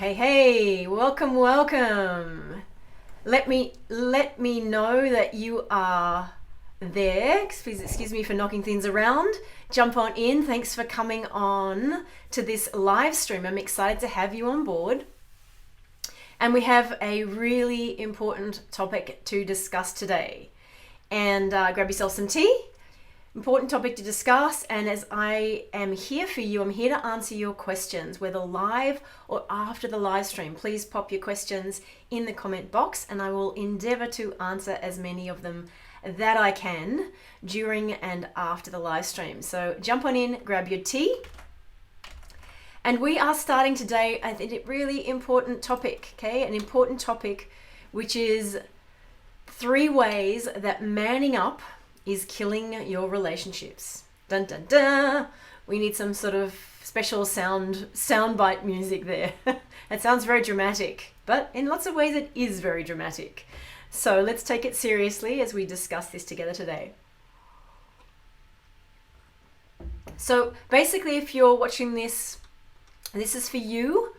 Hey, welcome. Let me know that you are there. Please excuse me for knocking things around. Jump on in. Thanks for coming on to this live stream. I'm excited to have you on board. And we have a really important topic to discuss today. And grab yourself some tea. Important topic to discuss, and as I am here for you, I'm here to answer your questions, whether live or after the live stream. Please pop your questions in the comment box and I will endeavor to answer as many of them that I can during and after the live stream. So jump on in, grab your tea. And we are starting today, I think, a really important topic, okay? An important topic, which is 3 ways that manning up is killing your relationships. Dun dun dun. We need some sort of special soundbite music there. It sounds very dramatic, but in lots of ways it is very dramatic. So let's take it seriously as we discuss this together today. So basically, if you're watching this is for you.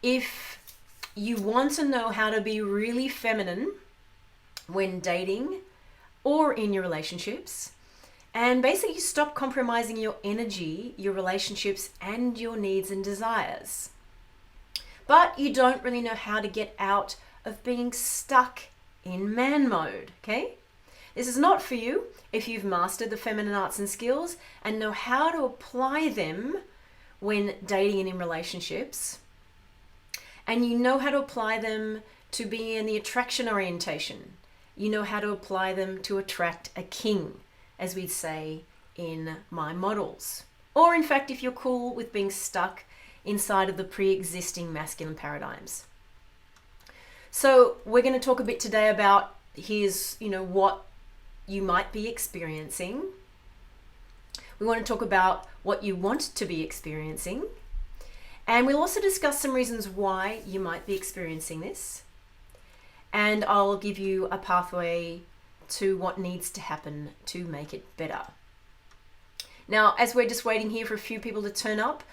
If you want to know how to be really feminine when dating or in your relationships, and basically stop compromising your energy, your relationships, and your needs and desires. But you don't really know how to get out of being stuck in man mode, okay? This is not for you if you've mastered the feminine arts and skills and know how to apply them when dating and in relationships, and you know how to apply them to be in the attraction orientation. You know how to apply them to attract a king, as we'd say in my models. Or in fact, if you're cool with being stuck inside of the pre-existing masculine paradigms. So we're going to talk a bit today about what you might be experiencing. We want to talk about what you want to be experiencing. And we'll also discuss some reasons why you might be experiencing this. And I'll give you a pathway to what needs to happen to make it better. Now, as we're just waiting here for a few people to turn up,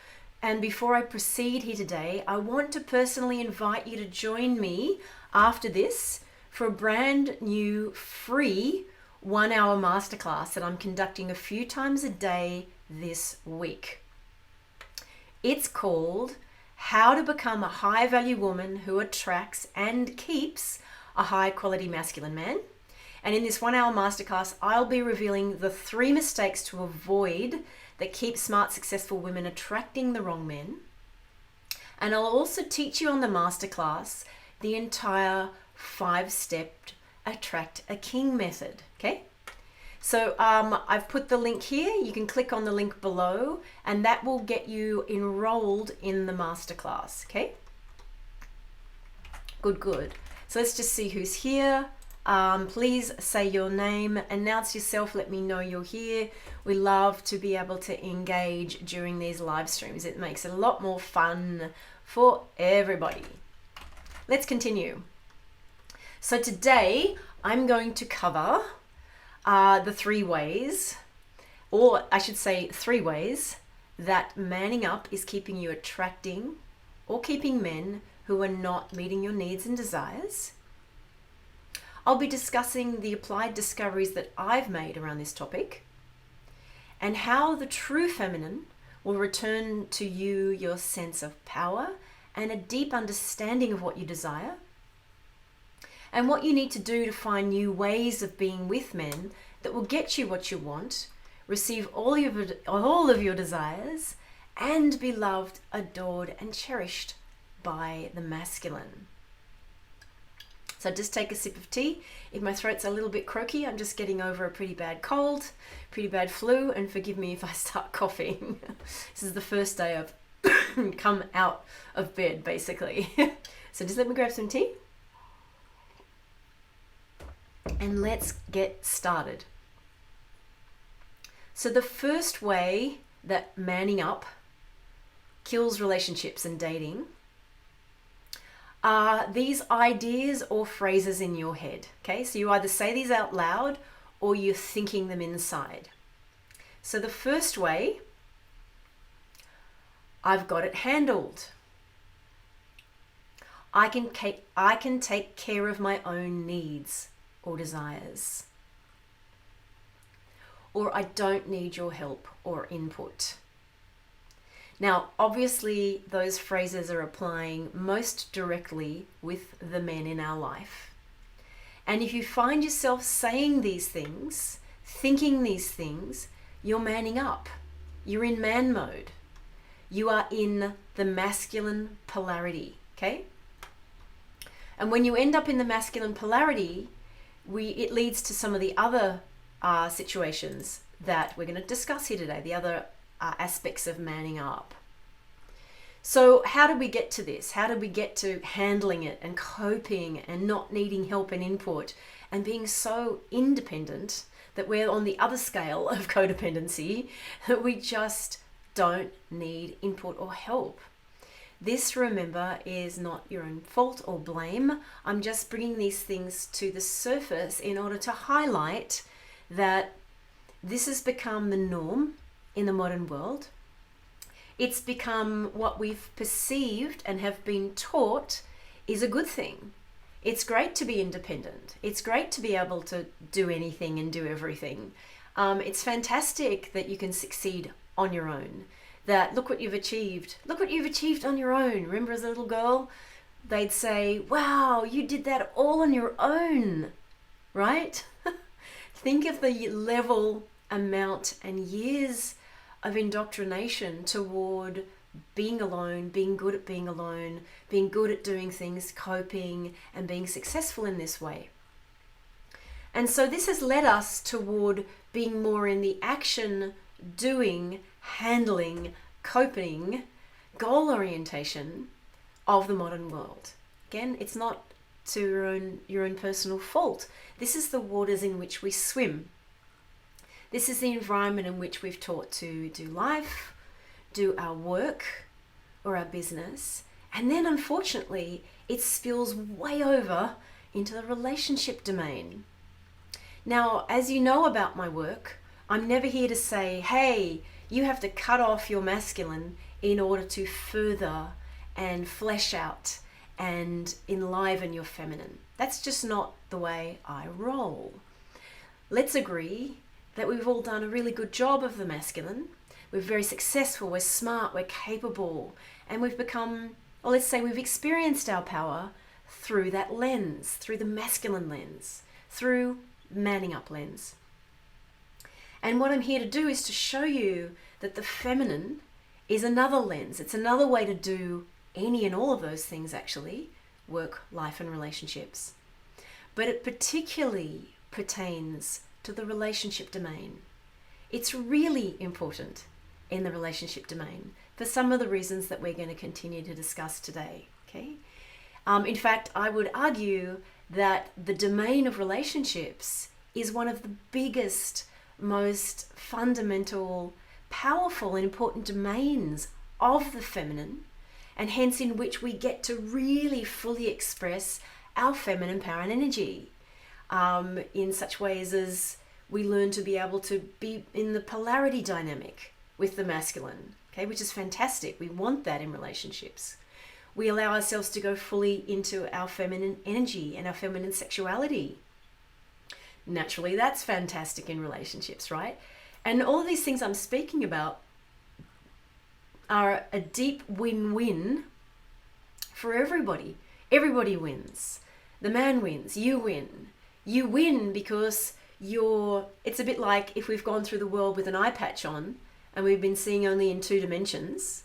and before I proceed here today, I want to personally invite you to join me after this for a brand new free 1-hour masterclass that I'm conducting a few times a day this week. It's called How to Become a High Value Woman Who Attracts and Keeps a High Quality Masculine Man. And in this 1-hour masterclass, I'll be revealing the 3 mistakes to avoid that keep smart, successful women attracting the wrong men. And I'll also teach you on the masterclass the entire 5-step attract a king method, okay? So I've put the link here. You can click on the link below and that will get you enrolled in the masterclass, okay? Good. So let's just see who's here. Please say your name, announce yourself, let me know you're here. We love to be able to engage during these live streams. It makes it a lot more fun for everybody. Let's continue. So today I'm going to cover the 3 ways, or I should say 3 ways that manning up is keeping you attracting or keeping men who are not meeting your needs and desires. I'll be discussing the applied discoveries that I've made around this topic and how the true feminine will return to you your sense of power and a deep understanding of what you desire, and what you need to do to find new ways of being with men that will get you what you want, receive all of your desires, and be loved, adored, and cherished by the masculine. So just take a sip of tea. If my throat's a little bit croaky, I'm just getting over a pretty bad cold, pretty bad flu, and forgive me if I start coughing. This is the first day I've come out of bed, basically. So just let me grab some tea. And let's get started. So the first way that manning up kills relationships and dating are these ideas or phrases in your head. Okay, so you either say these out loud or you're thinking them inside. So the first way, I've got it handled. I can take care of my own needs or desires. Or I don't need your help or input. Now, obviously, those phrases are applying most directly with the men in our life. And if you find yourself saying these things, thinking these things, you're manning up. You're in man mode. You are in the masculine polarity, okay? And when you end up in the masculine polarity, it leads to some of the other situations that we're going to discuss here today, the other aspects of manning up. So how did we get to this? How did we get to handling it and coping and not needing help and input and being so independent that we're on the other scale of codependency that we just don't need input or help? This, remember, is not your own fault or blame. I'm just bringing these things to the surface in order to highlight that this has become the norm in the modern world. It's become what we've perceived and have been taught is a good thing. It's great to be independent. It's great to be able to do anything and do everything. It's fantastic that you can succeed on your own. That look what you've achieved. Look what you've achieved on your own. Remember as a little girl, they'd say, wow, you did that all on your own, right? Think of the level, amount, and years of indoctrination toward being alone, being good at being alone, being good at doing things, coping, and being successful in this way. And so this has led us toward being more in the action, doing, handling, coping, goal orientation of the modern world. Again, it's not to your own personal fault. This is the waters in which we swim. This is the environment in which we've taught to do life, do our work or our business, and then unfortunately it spills way over into the relationship domain. Now, as you know about my work, I'm never here to say, hey, you have to cut off your masculine in order to further and flesh out and enliven your feminine. That's just not the way I roll. Let's agree that we've all done a really good job of the masculine. We're very successful, we're smart, we're capable, and we've become, or let's say we've experienced our power through that lens, through the masculine lens, through manning up lens. And what I'm here to do is to show you that the feminine is another lens. It's another way to do any and all of those things, actually, work, life, and relationships. But it particularly pertains to the relationship domain. It's really important in the relationship domain for some of the reasons that we're going to continue to discuss today. Okay. In fact, I would argue that the domain of relationships is one of the biggest, most fundamental, powerful, and important domains of the feminine, and hence in which we get to really fully express our feminine power and energy in such ways as we learn to be able to be in the polarity dynamic with the masculine, okay, which is fantastic. We want that in relationships. We allow ourselves to go fully into our feminine energy and our feminine sexuality. Naturally, that's fantastic in relationships, right? And all of these things I'm speaking about are a deep win-win for everybody. Everybody wins. The man wins, you win. You win because it's a bit like if we've gone through the world with an eye patch on and we've been seeing only in 2 dimensions,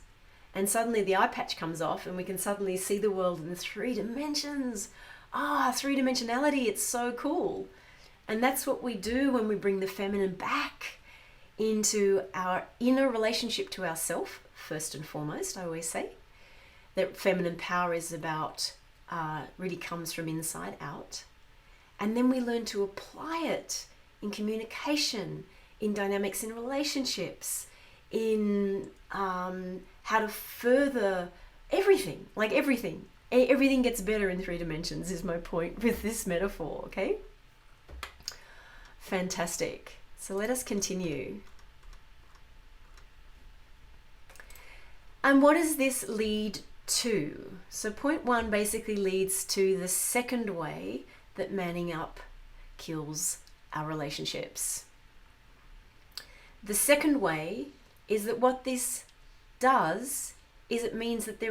and suddenly the eye patch comes off and we can suddenly see the world in 3 dimensions. 3-dimensionality, it's so cool. And that's what we do when we bring the feminine back into our inner relationship to ourself, first and foremost. I always say that feminine power is about, really comes from inside out. And then we learn to apply it in communication, in dynamics in relationships, in how to further everything, like everything. Everything gets better in 3 dimensions is my point with this metaphor, okay? Fantastic. So let us continue. And what does this lead 2. So point 1 basically leads to the second way that manning up kills our relationships. The second way is that what this does is it means that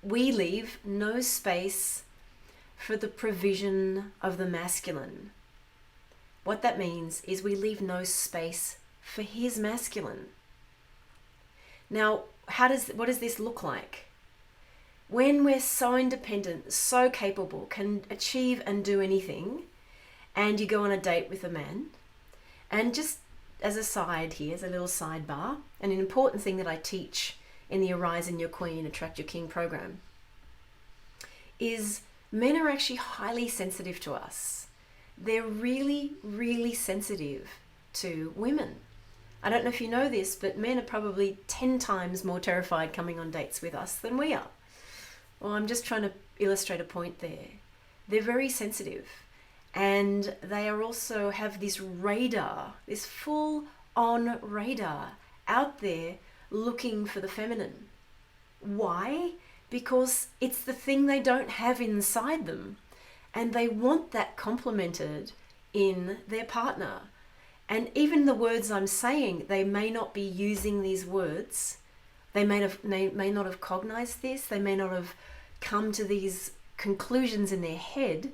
we leave no space for the provision of the masculine. What that means is we leave no space for his masculine. Now, what does this look like? When we're so independent, so capable, can achieve and do anything, and you go on a date with a man, and just as a side here, as a little sidebar, and an important thing that I teach in the Arise in Your Queen, Attract Your King program, is men are actually highly sensitive to us. They're really, really sensitive to women. I don't know if you know this, but men are probably 10 times more terrified coming on dates with us than we are. Well, I'm just trying to illustrate a point there. They're very sensitive, and they are also have this radar, this full-on radar out there looking for the feminine. Why? Because it's the thing they don't have inside them, and they want that complemented in their partner. And even the words I'm saying, they may not be using these words. They may not have cognized this. They may not have come to these conclusions in their head.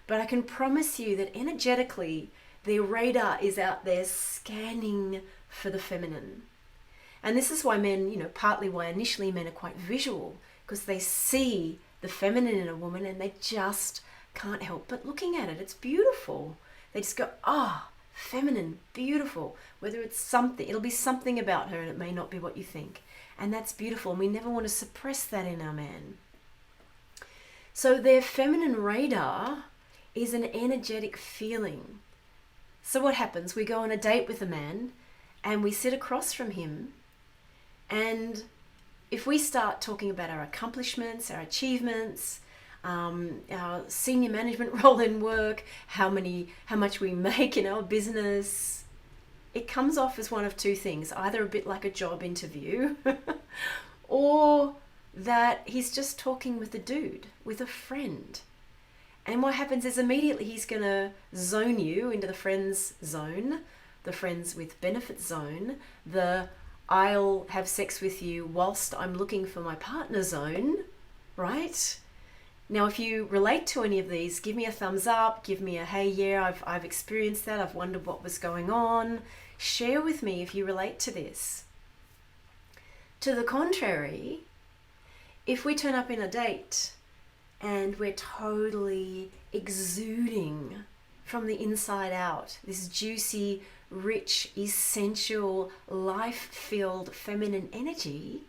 But I can promise you that energetically, their radar is out there scanning for the feminine. And this is why men, partly why initially men are quite visual, because they see the feminine in a woman and they just can't help but looking at it. It's beautiful. They just go, feminine, beautiful. Whether it's something, it'll be something about her and it may not be what you think. And that's beautiful. And we never want to suppress that in our man. So their feminine radar is an energetic feeling. So what happens? We go on a date with a man and we sit across from him, and if we start talking about our accomplishments, our achievements, our senior management role in work, how much we make in our business, it comes off as one of two things: either a bit like a job interview or that he's just talking with a dude, with a friend. And what happens is immediately he's going to zone you into the friends zone, the friends with benefit zone, the I'll have sex with you whilst I'm looking for my partner zone, right? Now, if you relate to any of these, give me a thumbs up, give me a, hey, yeah, I've experienced that, I've wondered what was going on. Share with me if you relate to this. To the contrary, if we turn up in a date and we're totally exuding from the inside out, this juicy, rich, essential, life-filled feminine energy,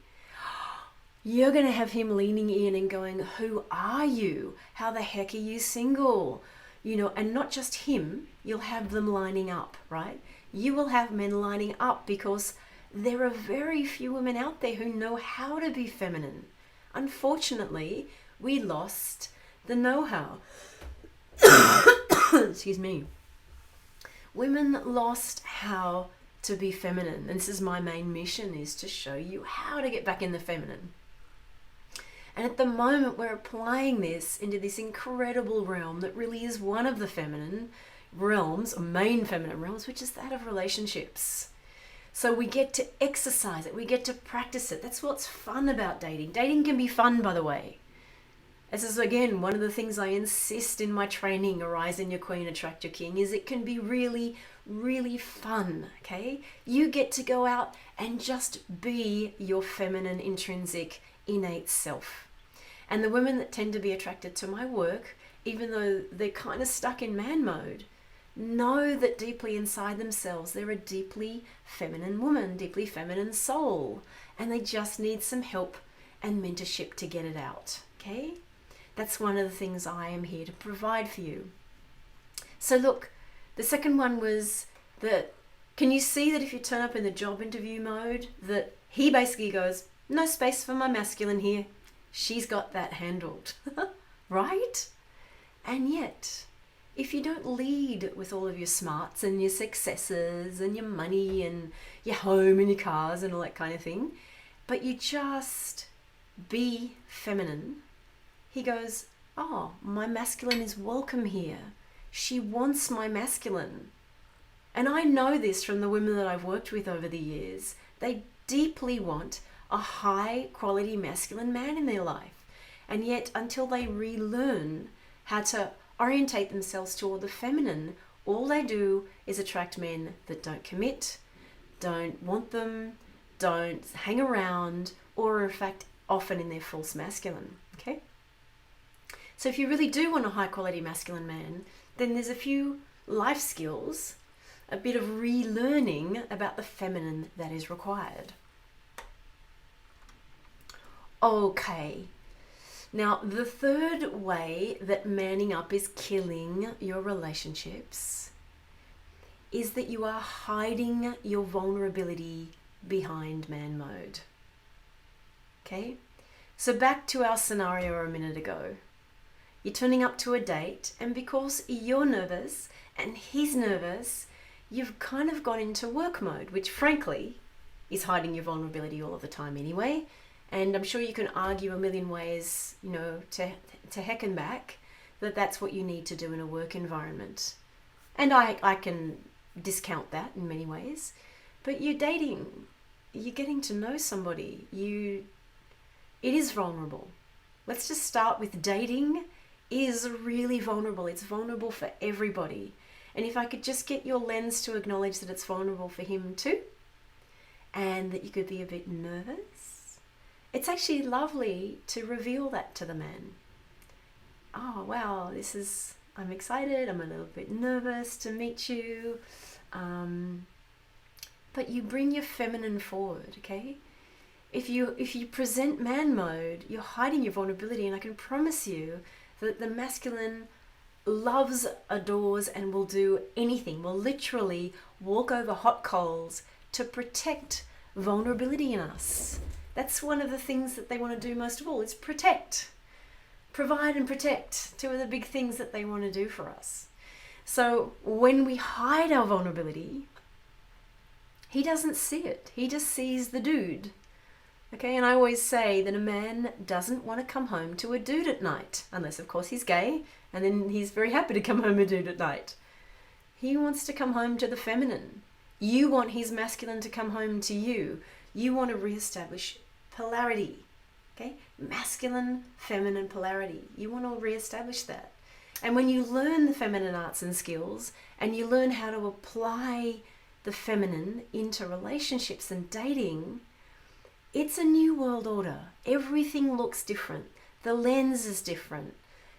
you're going to have him leaning in and going, who are you? How the heck are you single? And not just him, you'll have them lining up, right? You will have men lining up because there are very few women out there who know how to be feminine. Unfortunately, we lost the know-how. Excuse me. Women lost how to be feminine. And this is my main mission, is to show you how to get back in the feminine. And at the moment, we're applying this into this incredible realm that really is one of the feminine realms, or main feminine realms, which is that of relationships. So we get to exercise it. We get to practice it. That's what's fun about dating. Dating can be fun, by the way. This is, again, one of the things I insist in my training, Arise in Your Queen, Attract Your King, is it can be really, really fun, okay? You get to go out and just be your feminine, intrinsic, innate self. And the women that tend to be attracted to my work, even though they're kind of stuck in man mode, know that deeply inside themselves they're a deeply feminine woman, deeply feminine soul, and they just need some help and mentorship to get it out, okay? That's one of the things I am here to provide for you. So look, the second one was that, can you see that if you turn up in the job interview mode, that he basically goes, no space for my masculine here. She's got that handled, right? And yet, if you don't lead with all of your smarts and your successes and your money and your home and your cars and all that kind of thing, but you just be feminine, he goes, oh, my masculine is welcome here. She wants my masculine. And I know this from the women that I've worked with over the years. They deeply want a high quality masculine man in their life. And yet until they relearn how to orientate themselves toward the feminine, all they do is attract men that don't commit, don't want them, don't hang around, or are in fact often in their false masculine. Okay? So if you really do want a high quality masculine man, then there's a few life skills, a bit of relearning about the feminine that is required. Okay. Now, the third way that manning up is killing your relationships is that you are hiding your vulnerability behind man mode. Okay? So back to our scenario a minute ago. You're turning up to a date, and because you're nervous and he's nervous, you've kind of gone into work mode, which frankly is hiding your vulnerability all of the time anyway. And I'm sure you can argue a million ways, to heck and back that that's what you need to do in a work environment. And I can discount that in many ways. But you're dating, you're getting to know somebody, it is vulnerable. Let's just start with dating is really vulnerable. It's vulnerable for everybody. And if I could just get your lens to acknowledge that it's vulnerable for him too, and that you could be a bit nervous, it's actually lovely to reveal that to the man. Oh, wow, I'm excited, I'm a little bit nervous to meet you. But you bring your feminine forward, okay? If you present man mode, you're hiding your vulnerability, and I can promise you that the masculine loves, adores, and will do anything, will literally walk over hot coals to protect vulnerability in us. That's one of the things that they want to do most of all, is protect. Provide and protect, two of the big things that they want to do for us. So when we hide our vulnerability, he doesn't see it. He just sees the dude. Okay, and I always say that a man doesn't want to come home to a dude at night, unless of course he's gay, and then he's very happy to come home to a dude at night. He wants to come home to the feminine. You want his masculine to come home to you. You want to reestablish polarity. Okay? Masculine, feminine polarity. You want to reestablish that. And when you learn the feminine arts and skills, and you learn how to apply the feminine into relationships and dating, it's a new world order. Everything looks different. The lens is different.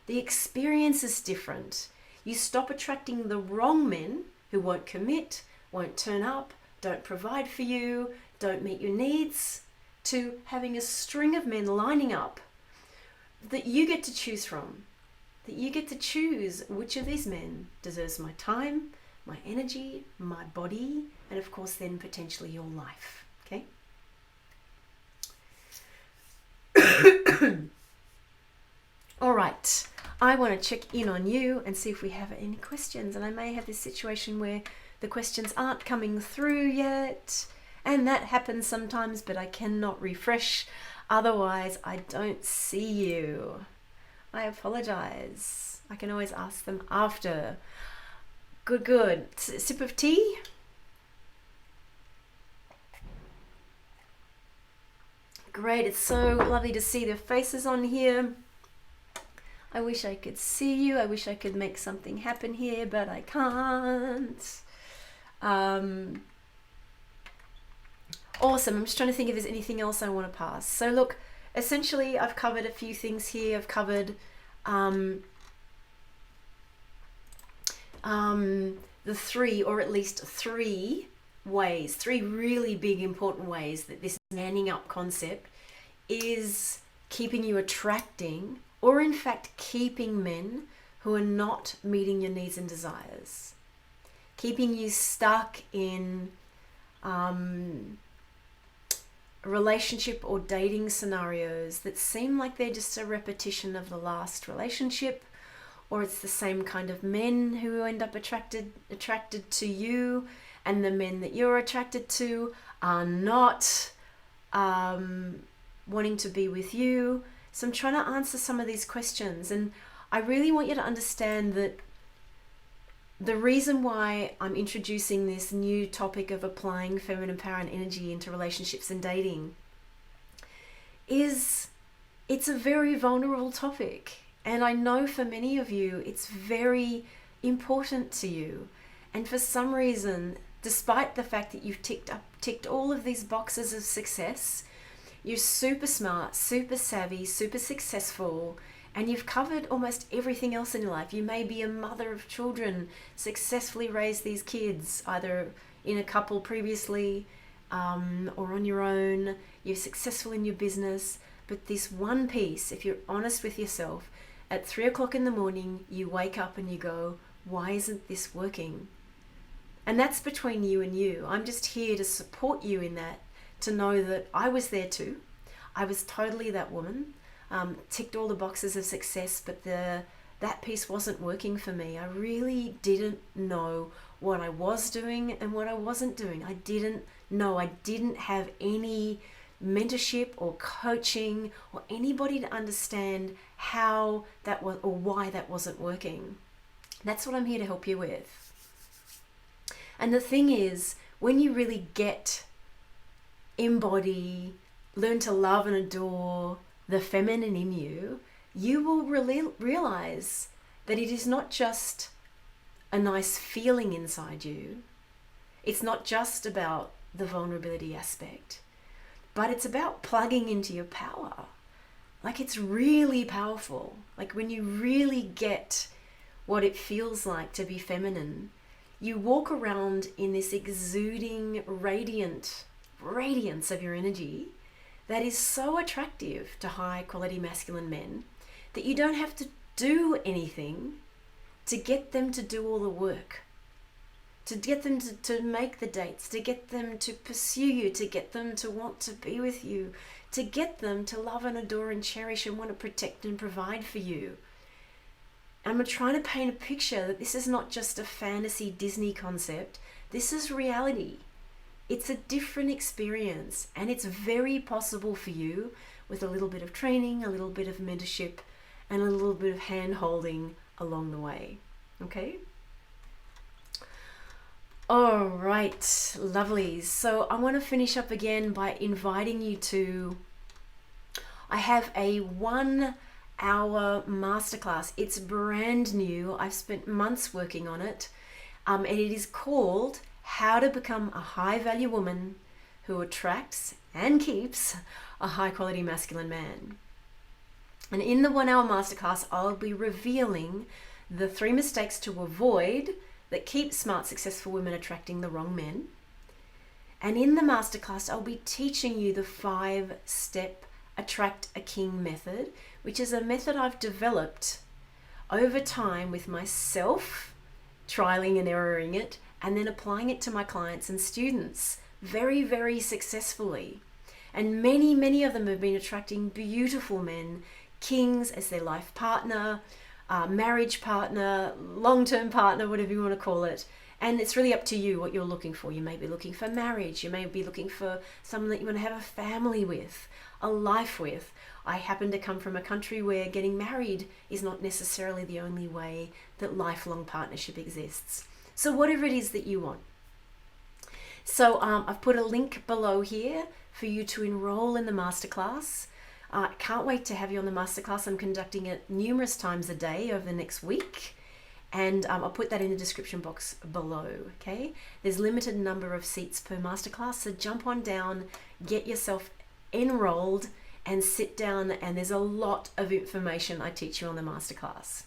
The experience is different. You stop attracting the wrong men who won't commit, won't turn up, don't provide for you, don't meet your needs, to having a string of men lining up that you get to choose from. That you get to choose which of these men deserves my time, my energy, my body, and of course then potentially your life. Okay? All right, I want to check in on you and see if we have any questions. And I may have this situation where the questions aren't coming through yet, and that happens sometimes, but I cannot refresh. Otherwise, I don't see you. I apologize. I can always ask them after. Good. Sip of tea. Great, it's so lovely to see their faces on here. I wish I could see you. I wish I could make something happen here, but I can't. Awesome. I'm just trying to think if there's anything else I want to pass. So look, essentially I've covered a few things here. I've covered the three, or at least three ways, three really big important ways that this manning up concept is keeping you attracting, or in fact keeping men who are not meeting your needs and desires, keeping you stuck in relationship or dating scenarios that seem like they're just a repetition of the last relationship, or it's the same kind of men who end up attracted to you, and the men that you're attracted to are not wanting to be with you. So I'm trying to answer some of these questions, and I really want you to understand that the reason why I'm introducing this new topic of applying feminine power and energy into relationships and dating is it's a very vulnerable topic. And I know for many of you, it's very important to you. And for some reason, despite the fact that you've ticked all of these boxes of success, you're super smart, super savvy, super successful, and you've covered almost everything else in your life. You may be a mother of children, successfully raised these kids, either in a couple previously or on your own. You're successful in your business. But this one piece, if you're honest with yourself, at 3 o'clock in the morning, you wake up and you go, why isn't this working? And that's between you and you. I'm just here to support you in that, to know that I was there too. I was totally that woman. Ticked all the boxes of success, but that piece wasn't working for me. I really didn't know what I was doing and what I wasn't doing. I didn't know. I didn't have any mentorship or coaching or anybody to understand how that was or why that wasn't working. That's what I'm here to help you with. And the thing is, when you really embody, learn to love and adore the feminine in you, you will really realize that it is not just a nice feeling inside you. It's not just about the vulnerability aspect, but it's about plugging into your power. Like, it's really powerful. Like, when you really get what it feels like to be feminine, you walk around in this exuding radiance of your energy that is so attractive to high quality masculine men that you don't have to do anything to get them to do all the work, to get them to make the dates, to get them to pursue you, to get them to want to be with you, to get them to love and adore and cherish and want to protect and provide for you. I'm trying to paint a picture that this is not just a fantasy Disney concept. This is reality. It's a different experience, and it's very possible for you with a little bit of training, a little bit of mentorship, and a little bit of hand-holding along the way. Okay? All right, lovelies. So I want to finish up again by inviting you to, I have a 1-hour masterclass. It's brand new. I've spent months working on it. And it is called How to Become a High-Value Woman Who Attracts and Keeps a High-Quality Masculine Man. And in the 1-hour masterclass, I'll be revealing the 3 mistakes to avoid that keep smart, successful women attracting the wrong men. And in the masterclass, I'll be teaching you the 5-step Attract a King method, which is a method I've developed over time with myself, trialing and erroring it, and then applying it to my clients and students very, very successfully. And many, many of them have been attracting beautiful men, kings as their life partner, marriage partner, long-term partner, whatever you want to call it. And it's really up to you what you're looking for. You may be looking for marriage. You may be looking for someone that you want to have a family with, a life with. I happen to come from a country where getting married is not necessarily the only way that lifelong partnership exists. So whatever it is that you want. So I've put a link below here for you to enroll in the masterclass. I can't wait to have you on the masterclass. I'm conducting it numerous times a day over the next week. And I'll put that in the description box below, okay? There's limited number of seats per masterclass, so jump on down, get yourself enrolled, and sit down, and there's a lot of information I teach you on the masterclass.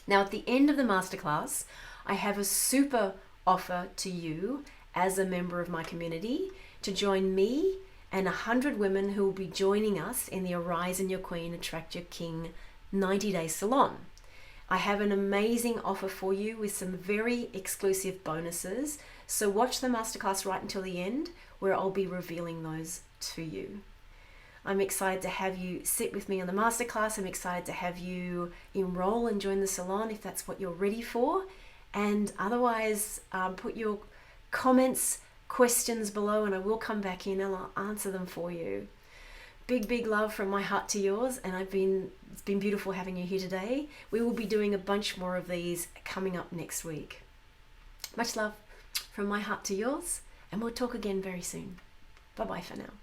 Now, at the end of the masterclass, I have a super offer to you as a member of my community to join me and 100 women who will be joining us in the Arise in Your Queen, Attract Your King 90-day salon. I have an amazing offer for you with some very exclusive bonuses. So watch the masterclass right until the end, where I'll be revealing those to you. I'm excited to have you sit with me on the masterclass. I'm excited to have you enroll and join the salon if that's what you're ready for. And otherwise, put your comments, questions below, and I will come back in and I'll answer them for you. big love from my heart to yours, and it's been beautiful having you here today. We will be doing a bunch more of these coming up next week. Much love from my heart to yours, and we'll talk again very soon. Bye bye for now.